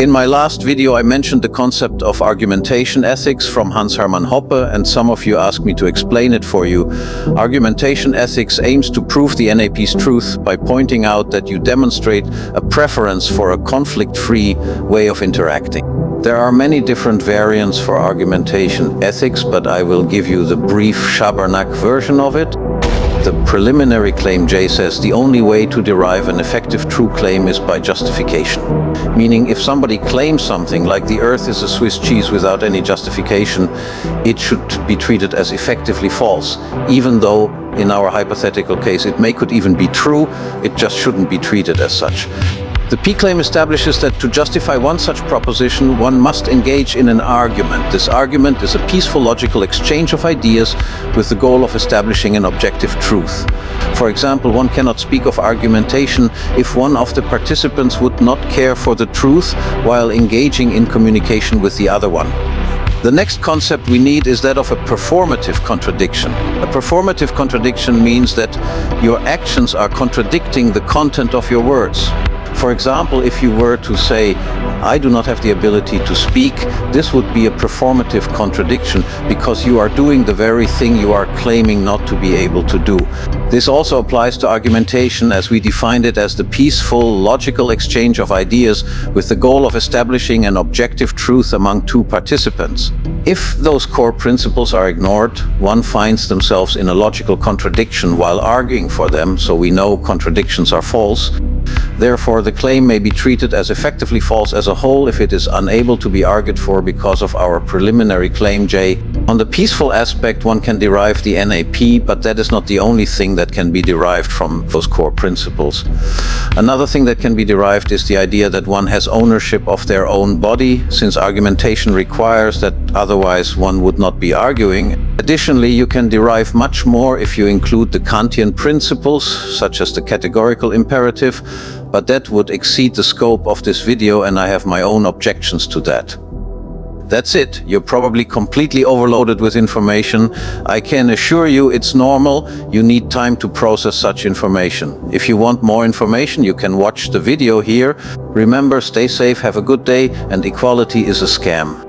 In my last video, I mentioned the concept of argumentation ethics from Hans Hermann Hoppe, and some of you asked me to explain it for you. Argumentation ethics aims to prove the NAP's truth by pointing out that you demonstrate a preference for a conflict-free way of interacting. There are many different variants for argumentation ethics, but I will give you the brief Schabernack version of it. The preliminary claim J says the only way to derive an effective true claim is by justification. Meaning, if somebody claims something like the earth is a Swiss cheese without any justification, it should be treated as effectively false. Even though, in our hypothetical case, it could even be true, it just shouldn't be treated as such. The P-claim establishes that to justify one such proposition, one must engage in an argument. This argument is a peaceful logical exchange of ideas with the goal of establishing an objective truth. For example, one cannot speak of argumentation if one of the participants would not care for the truth while engaging in communication with the other one. The next concept we need is that of a performative contradiction. A performative contradiction means that your actions are contradicting the content of your words. For example, if you were to say, "I do not have the ability to speak," this would be a performative contradiction because you are doing the very thing you are claiming not to be able to do. This also applies to argumentation, as we defined it as the peaceful, logical exchange of ideas with the goal of establishing an objective truth among two participants. If those core principles are ignored, one finds themselves in a logical contradiction while arguing for them, so we know contradictions are false. Therefore, the claim may be treated as effectively false as a whole if it is unable to be argued for because of our preliminary claim J. On the peaceful aspect, one can derive the NAP, but that is not the only thing that can be derived from those core principles. Another thing that can be derived is the idea that one has ownership of their own body, since argumentation requires that, otherwise one would not be arguing. Additionally, you can derive much more if you include the Kantian principles, such as the categorical imperative, but that would exceed the scope of this video, and I have my own objections to that. That's it. You're probably completely overloaded with information. I can assure you it's normal. You need time to process such information. If you want more information, you can watch the video here. Remember, stay safe, have a good day, and equality is a scam.